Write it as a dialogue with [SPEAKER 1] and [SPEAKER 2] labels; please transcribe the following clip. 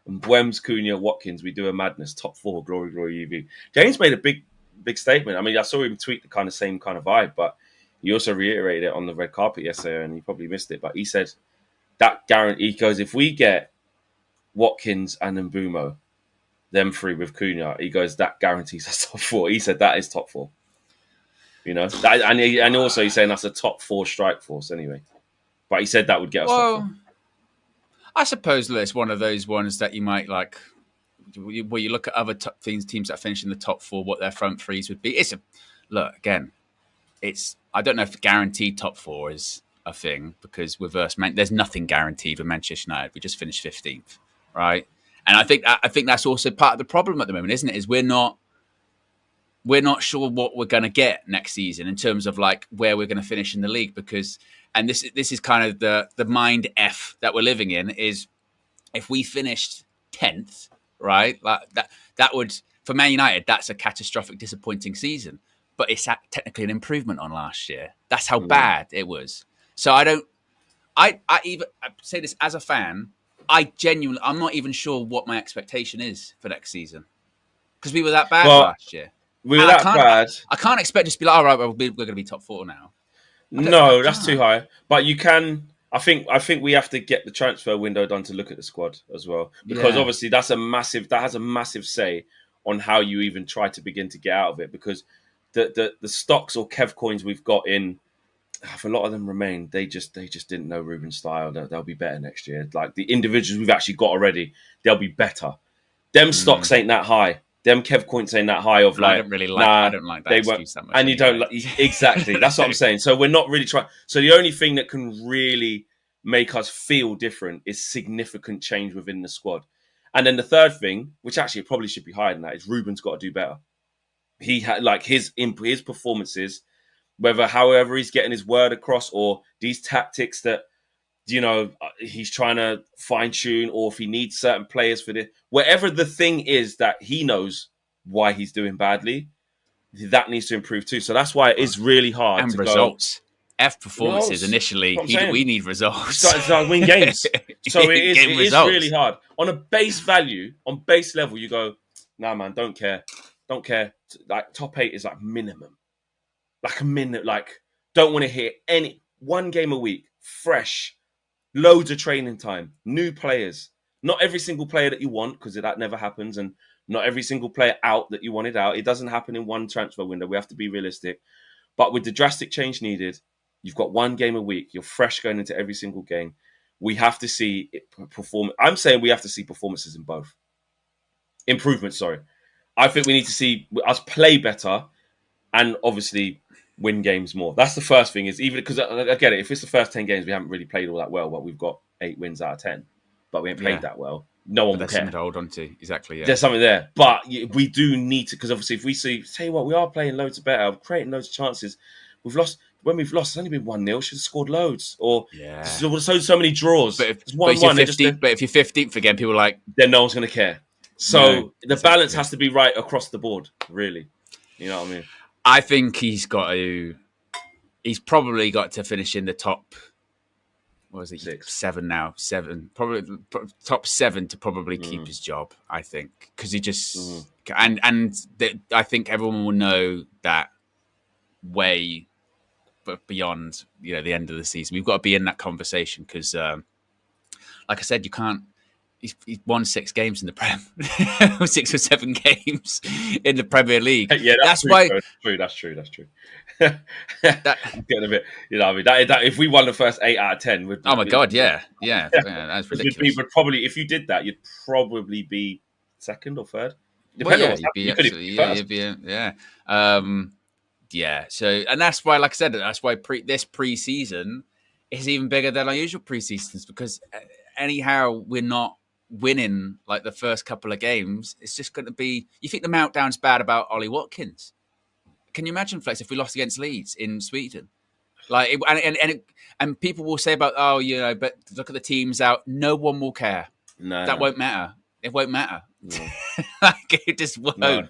[SPEAKER 1] And Bwems, Cunha, Watkins, we do a madness. Top four, glory, glory, UV. James made a big statement. I mean, I saw him tweet the same kind of vibe, but he also reiterated it on the red carpet yesterday, and he probably missed it. But he said that guarantee, he goes, if we get Watkins and Mbumo, them three with Cunha, he goes, that guarantees us top four. He said that is top four. You know, and also he's saying that's a top four strike force anyway. But he said that would get us top four.
[SPEAKER 2] I suppose it's one of those ones that you might like, where you look at other teams that finish in the top four, what their front threes would be. I don't know if guaranteed top four is a thing, because with us, there's nothing guaranteed with Manchester United. We just finished 15th, right? And I think that's also part of the problem at the moment, isn't it? Is we're not sure what we're going to get next season in terms of like where we're going to finish in the league, because. And this is kind of the mind F that we're living in, is if we finished 10th, right? Like that would, for Man United, that's a catastrophic, disappointing season. But it's technically an improvement on last year. That's how bad it was. So I say this as a fan, I'm not even sure what my expectation is for next season. Because we were that bad last year.
[SPEAKER 1] We were that bad.
[SPEAKER 2] I can't expect just to be like, all right, well, we're going to be top four now.
[SPEAKER 1] No, that's too high. But you can. I think we have to get the transfer window done to look at the squad as well, because obviously that has a massive say on how you even try to begin to get out of it. Because the stocks or Kev coins we've got in, if a lot of them remain, they just didn't know Ruben's style. They'll be better next year. Like the individuals we've actually got already, they'll be better. Them stocks ain't that high. Them Kev coins ain't that high of
[SPEAKER 2] I don't like that excuse that much.
[SPEAKER 1] And you don't exactly. That's what I'm saying. So we're not really trying. So the only thing that can really make us feel different is significant change within the squad. And then the third thing, which actually probably should be higher than that, is Ruben's got to do better. He had like his performances, however he's getting his word across, or these tactics that, you know, he's trying to fine tune, or if he needs certain players for this, whatever the thing is that he knows why he's doing badly, that needs to improve too. So that's why it is really hard.
[SPEAKER 2] And results. F performances initially. We need results.
[SPEAKER 1] Start win games. So it is really hard. On a base value, on base level, you go, nah, man, don't care. Like top 8 is like minimum. Like a minute. Like don't want to hear one game a week, fresh. Loads of training time, new players. Not every single player that you want, because that never happens, and not every single player out that you wanted out. It doesn't happen in one transfer window. We have to be realistic. But with the drastic change needed, you've got one game a week. You're fresh going into every single game. We have to see it perform. I'm saying we have to see performances in both. Improvements, sorry. I think we need to see us play better and obviously win games more. That's the first thing, is even because I get it. If it's the first 10 games, we haven't really played all that well, but we've got 8 wins out of 10, but we ain't played that well. No one will care.
[SPEAKER 2] There's something to hold on to. Exactly. Yeah.
[SPEAKER 1] There's something there, but we do need to, because obviously if we tell you what, we are playing loads of better, creating loads of chances. We've lost. When we've lost, it's only been 1-0. Should have scored loads, or so many draws.
[SPEAKER 2] But if you're 15th again, people are like,
[SPEAKER 1] then no one's going to care. So the balance has to be right across the board, really. You know what I mean?
[SPEAKER 2] I think he's probably got to finish in the top, what was it?
[SPEAKER 1] 6.
[SPEAKER 2] 7 now. 7. Probably top 7 to probably keep his job, I think. Because he just... I think everyone will know that way beyond, the end of the season. We've got to be in that conversation because, like I said, you can't... He's won 6 games in the Prem, 6 or 7 games in the Premier League.
[SPEAKER 1] Yeah, that's true, why. That's true. Getting a bit, I mean, that if we won the first 8 out of 10,
[SPEAKER 2] oh my god, yeah, that's ridiculous.
[SPEAKER 1] Would probably, if you did that, you'd probably be 2nd or 3rd.
[SPEAKER 2] So, and that's why, like I said, that's why this pre-season is even bigger than our usual pre-seasons, because anyhow we're not winning like the first couple of games. It's just going to be. You think the meltdown's bad about Ollie Watkins? Can you imagine, Flex, if we lost against Leeds in Sweden? Like, and people will say about, but look at the teams out. No one will care. That won't matter. It won't matter. No. Like, it just won't. No.